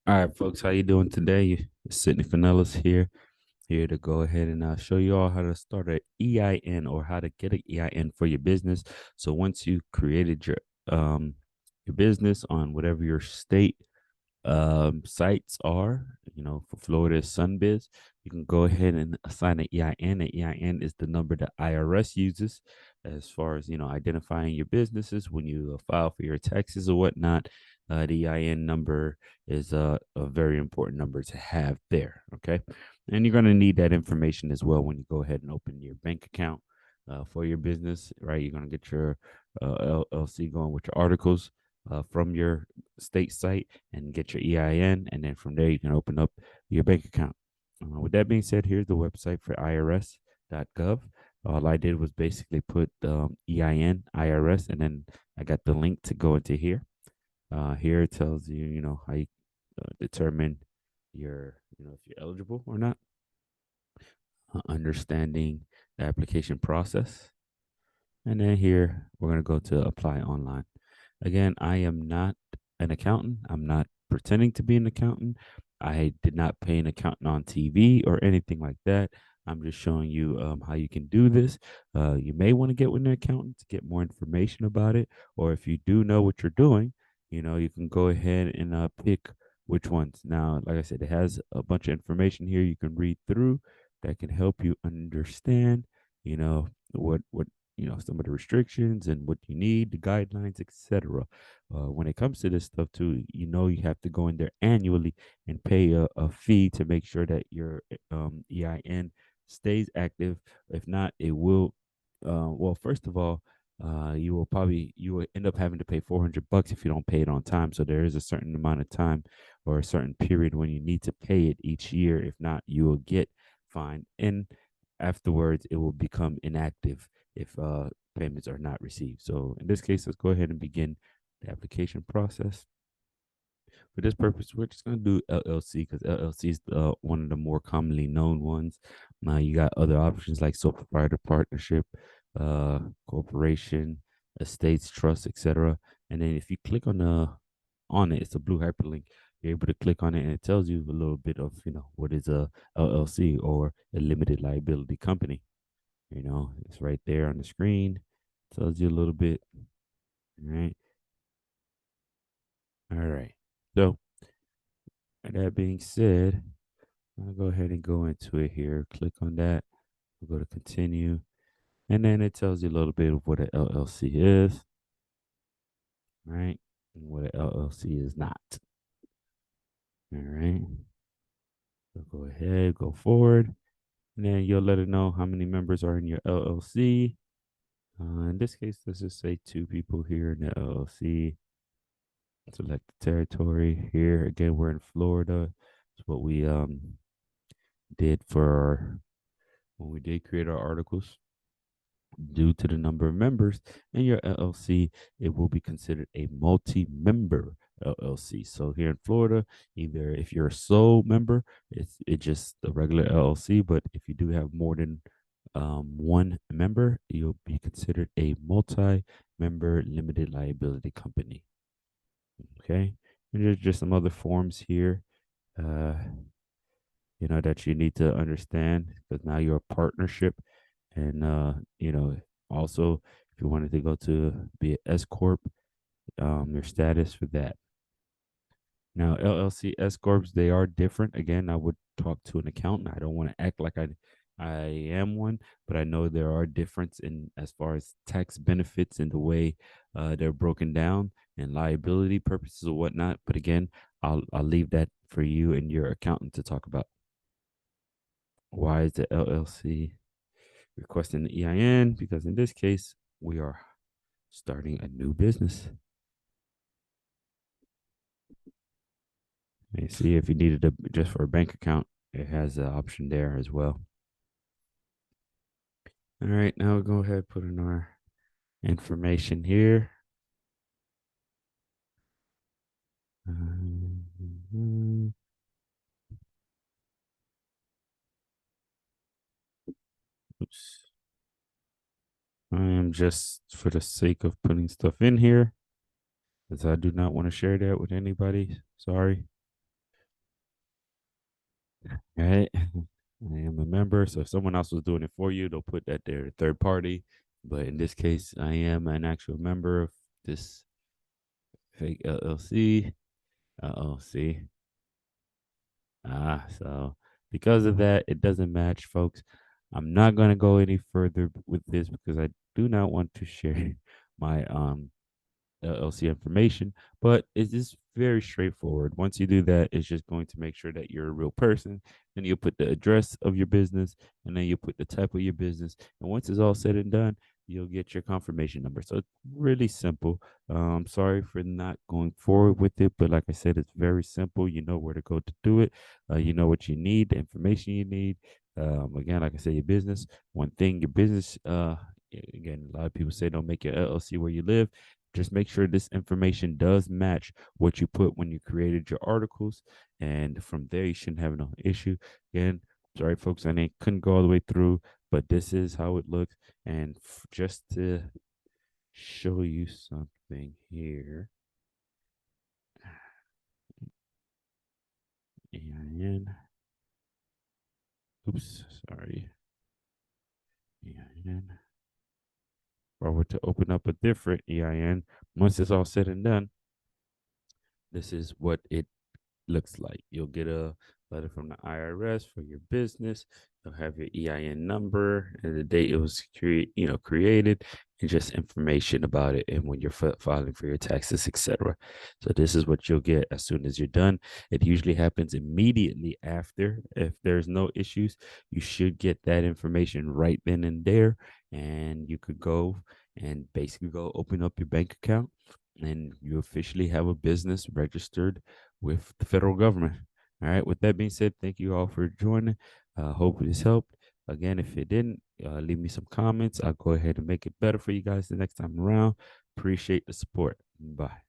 All right, folks, how you doing today? Sydney Finellis here to go ahead and show you all how to start an EIN or how to get an EIN for your business. So once you created your business on whatever your state sites are, for Florida is SunBiz, you can go ahead and assign an EIN. An EIN is the number that IRS uses as far as identifying your businesses when you file for your taxes or whatnot. The EIN number is a very important number to have there. Okay, and you're going to need that information as well when you go ahead and open your bank account for your business. Right, you're going to get your LLC going with your articles from your state site and get your EIN, and then from there you can open up your bank account. With that being said, here's the website for irs.gov. All I did was basically put EIN IRS, and then I got the link to go into here. Here it tells you, how you determine if you're eligible or not. Understanding the application process, and then here we're going to go to apply online. Again, I am not an accountant. I'm not pretending to be an accountant. I did not pay an accountant on TV or anything like that. I'm just showing you how you can do this. You may want to get with an accountant to get more information about it. Or if you do know what you're doing, you can go ahead and pick which ones. Now, like I said, it has a bunch of information here you can read through that can help you understand, what some of the restrictions and what you need, the guidelines, etc. When it comes to this stuff too, you have to go in there annually and pay a fee to make sure that your EIN stays active. If not, it will. Well, first of all, you will end up having to pay $400 if you don't pay it on time. So there is a certain amount of time or a certain period when you need to pay it each year. If not, you will get fined, and afterwards it will become inactive if payments are not received. So in this case, let's go ahead and begin the application process. For this purpose, we're just going to do LLC because LLC is one of the more commonly known ones. Now you got other options like sole proprietor partnership, corporation, estates, trust, etc. And then if you click on it, it's a blue hyperlink. You're able to click on it, and it tells you a little bit of what is a LLC or a limited liability company. It's right there on the screen. Tells you a little bit. All right. All right. So, with that being said, I'll go ahead and go into it here. Click on that. We'll go to continue. And then it tells you a little bit of what an LLC is. Right. And what an LLC is not. All right. So go ahead, go forward. And then you'll let it know how many members are in your LLC. In this case, let's just say two people here in the LLC. Select the territory here. Again, we're in Florida. It's what we did when we did create our articles. Due to the number of members in your LLC, it will be considered a multi-member LLC. So here in Florida, either if you're a sole member, it's just a regular LLC. But if you do have more than one member, you'll be considered a multi-member limited liability company. Okay, and there's just some other forms here, uh, that you need to understand because now you're a partnership, and also if you wanted to go to be an S corp, your status for that. Now, LLC S corps, they are different. Again, I would talk to an accountant. I don't want to act like I am one, but I know there are difference in as far as tax benefits and the way they're broken down and liability purposes or whatnot. But again, I'll leave that for you and your accountant to talk about. Why is the LLC requesting the EIN? Because in this case, we are starting a new business. And see if you needed just for a bank account, it has an option there as well. All right, now we'll go ahead and put in our information here. Oops. I am just for the sake of putting stuff in here, as I do not want to share that with anybody. Sorry. right? I am a member. So if someone else was doing it for you, they'll put that there, third party. But in this case, I am an actual member of this fake LLC. LLC. So because of that, it doesn't match, folks. I'm not going to go any further with this because I do not want to share my LLC information, but it is very straightforward. Once you do that, it's just going to make sure that you're a real person. Then you'll put the address of your business, and then you'll put the type of your business. And once it's all said and done, you'll get your confirmation number. So it's really simple. Sorry for not going forward with it, but like I said, it's very simple. You know where to go to do it. You know what you need, the information you need. Again, like I said, your business. One thing, your business. Again, a lot of people say don't make your LLC where you live. Just make sure this information does match what you put when you created your articles. And from there, you shouldn't have no issue. Again, sorry, folks, couldn't go all the way through, but this is how it looks. And just to show you something here, EIN. Oops, sorry. EIN. If I were to open up a different EIN, once it's all said and done, this is what it looks like. You'll get a letter from the IRS for your business. You'll have your EIN number and the date it was created, and just information about it and when you're filing for your taxes, etc. So this is what you'll get as soon as you're done. It usually happens immediately after. If there's no issues, you should get that information right then and there, and you could go and basically go open up your bank account, and you officially have a business registered with the federal government. All right. With that being said, thank you all for joining. Hope this helped. Again, if it didn't, leave me some comments. I'll go ahead and make it better for you guys the next time around. Appreciate the support. Bye.